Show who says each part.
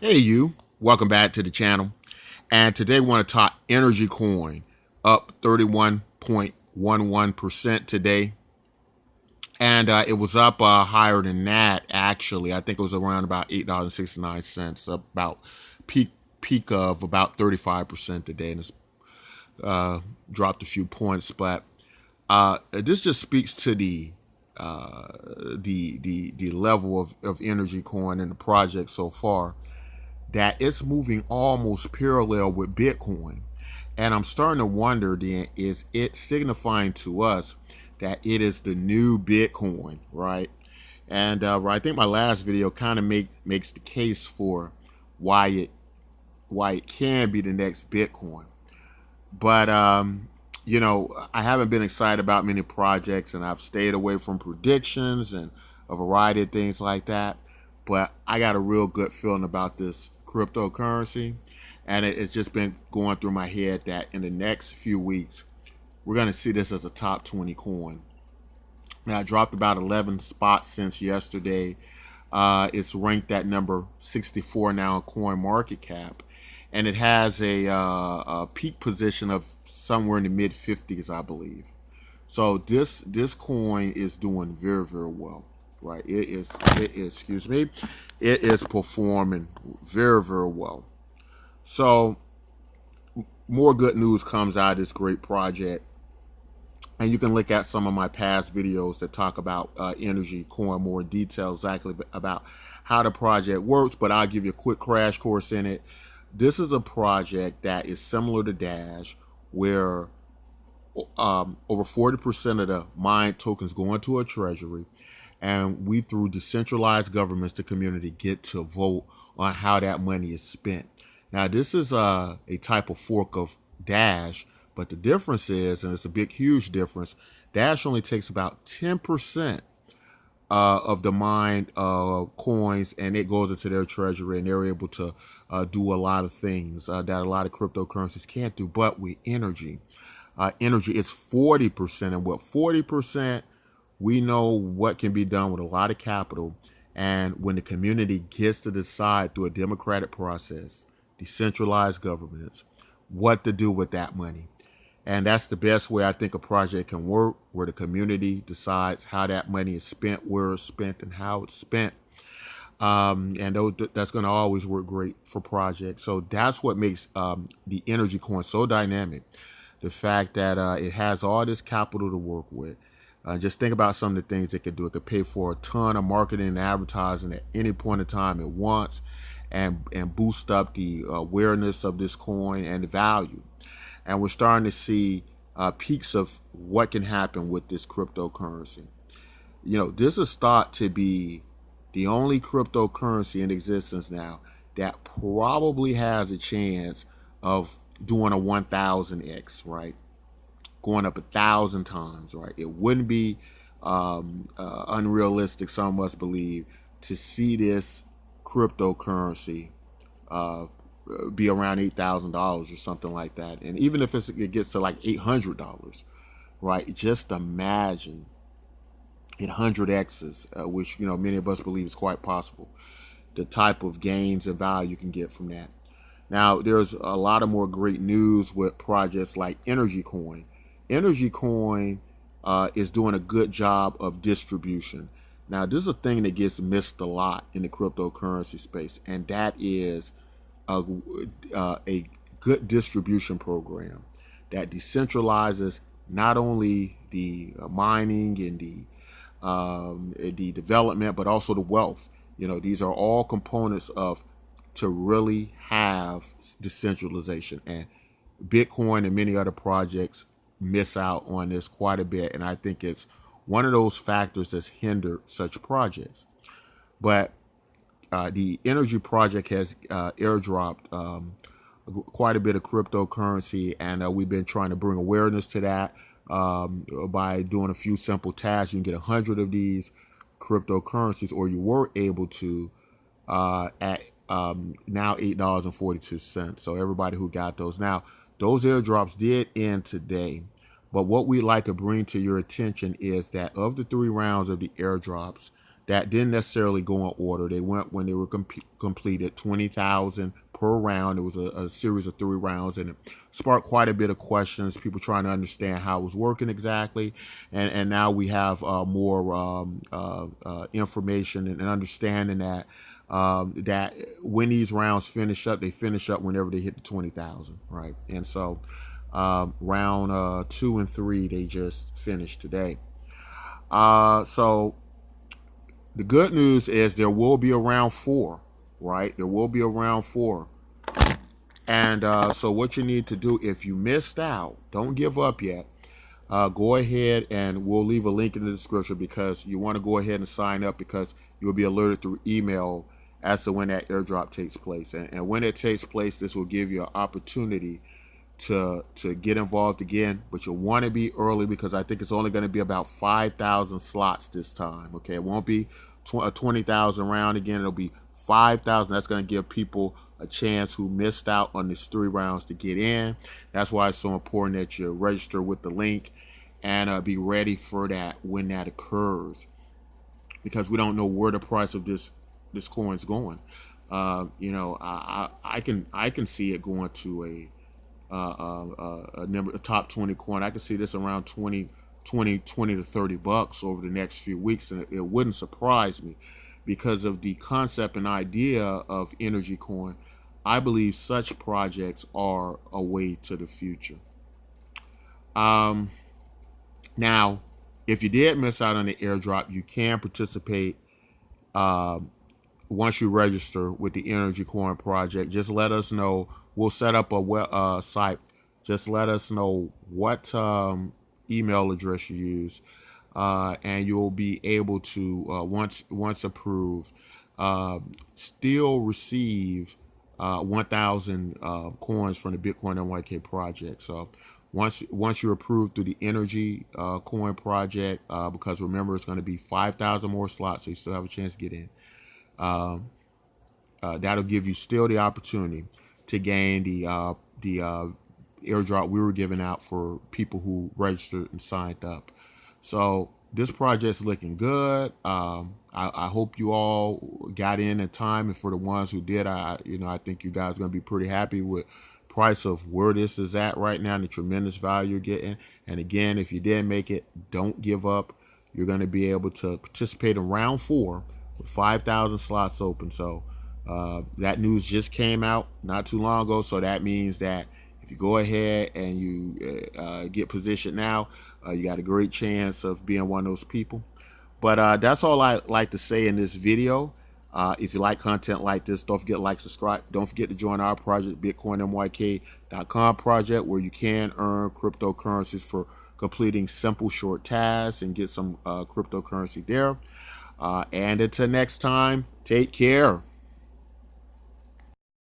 Speaker 1: Hey you, welcome back to the channel. And today we want to talk Energy coin up 31.11% today. And it was up higher than that actually. I think it was around about $8.69, about peak of about 35% today, and it's dropped a few points. But this just speaks to the level of Energy coin and the project so far, that it's moving almost parallel with Bitcoin. And I'm starting to wonder then, is it signifying to us that it is the new Bitcoin, right? And I think my last video kind of makes the case for why it can be the next Bitcoin. But I haven't been excited about many projects, and I've stayed away from predictions and a variety of things like that. But I got a real good feeling about this cryptocurrency, and it's just been going through my head that in the next few weeks we're going to see this as a top 20 coin. Now, it dropped about 11 spots since yesterday. It's ranked at number 64 now in coin market cap, and it has a peak position of somewhere in the mid 50s, I believe. So this coin is doing very well, right? Excuse me, it is performing very well. So more good news comes out of this great project. And you can look at some of my past videos that talk about Energy coin more in detail, exactly about how the project works. But I'll give you a quick crash course in it. This is a project that is similar to Dash, where over 40% of the mined tokens go into a treasury, and we, through decentralized governments, the community, get to vote on how that money is spent. Now, this is a type of fork of Dash, but the difference is, and it's a big, huge difference, Dash only takes about 10% of the mined coins, and it goes into their treasury, and they're able to do a lot of things that a lot of cryptocurrencies can't do. But with Energy is 40%, and with 40%, we know what can be done with a lot of capital. And when the community gets to decide through a democratic process, decentralized governments, what to do with that money. And that's the best way I think a project can work, where the community decides how that money is spent, where it's spent, and how it's spent. And that's going to always work great for projects. So that's what makes the Energy coin so dynamic. The fact that it has all this capital to work with. Just think about some of the things it could do. It could pay for a ton of marketing and advertising at any point in time it wants, and boost up the awareness of this coin and the value. And we're starting to see peaks of what can happen with this cryptocurrency. This is thought to be the only cryptocurrency in existence now that probably has a chance of doing a 1000x, right? Going up 1,000 times, right? It wouldn't be unrealistic, some of us believe, to see this cryptocurrency be around $8,000 or something like that. And even if it gets to like $800, right? Just imagine it 100x's, which many of us believe is quite possible. The type of gains and value you can get from that. Now, there's a lot of more great news with projects like Energy coin. Energy coin is doing a good job of distribution. Now, this is a thing that gets missed a lot in the cryptocurrency space, and that is a good distribution program that decentralizes not only the mining and the development, but also the wealth. These are all components of to really have decentralization, and Bitcoin and many other projects miss out on this quite a bit, and I think it's one of those factors that's hindered such projects. But the Energy project has airdropped quite a bit of cryptocurrency, and we've been trying to bring awareness to that by doing a few simple tasks. You can get 100 of these cryptocurrencies, or you were able to at now $8.42. So everybody who got those. Now, those airdrops did end today, but what we'd like to bring to your attention is that of the 3 rounds of the airdrops that didn't necessarily go in order. They went when they were completed, 20,000 per round. It was a series of 3 rounds, and it sparked quite a bit of questions. People trying to understand how it was working exactly, and now we have more information and understanding that that when these rounds finish up, they finish up whenever they hit the 20,000, right? And so round 2 and 3 they just finished today. So the good news is there will be a round 4, right? There will be a round 4. And so what you need to do, if you missed out, don't give up yet. Go ahead, and we'll leave a link in the description, because you want to go ahead and sign up, because you'll be alerted through email as to when that airdrop takes place. And when it takes place, this will give you an opportunity to get involved again, but you'll want to be early, because I think it's only going to be about 5,000 slots this time. Okay, it won't be a 20,000 round again. It'll be 5,000. That's going to give people a chance who missed out on these 3 rounds to get in. That's why it's so important that you register with the link and be ready for that when that occurs, because we don't know where the price of this coin's going. You know, I can see it going to a top 20 coin. I can see this around 20 to 30 bucks over the next few weeks, and it wouldn't surprise me, because of the concept and idea of Energy coin. I believe such projects are a way to the future. Now, if you did miss out on the airdrop, you can participate once you register with the Energy Coin project. Just let us know. We'll set up a site. Just let us know what email address you use, and you'll be able to, once approved, still receive 1,000 coins from the Bitcoin NYK project. So once you're approved through the Energy coin project, because remember, it's going to be 5,000 more slots, so you still have a chance to get in. That'll give you still the opportunity to gain the airdrop we were giving out for people who registered and signed up. So this project's looking good. I hope you all got in time, and for the ones who did, I think you guys are going to be pretty happy with price of where this is at right now and the tremendous value you're getting. And again, if you didn't make it, don't give up. You're going to be able to participate in round 4 with 5,000 slots open. So that news just came out not too long ago. So that means that if you go ahead and you get positioned now, you got a great chance of being one of those people. But that's all I like to say in this video. If you like content like this, don't forget to like, subscribe. Don't forget to join our project, BitcoinMYK.com project, where you can earn cryptocurrencies for completing simple short tasks and get some cryptocurrency there. And until next time, take care.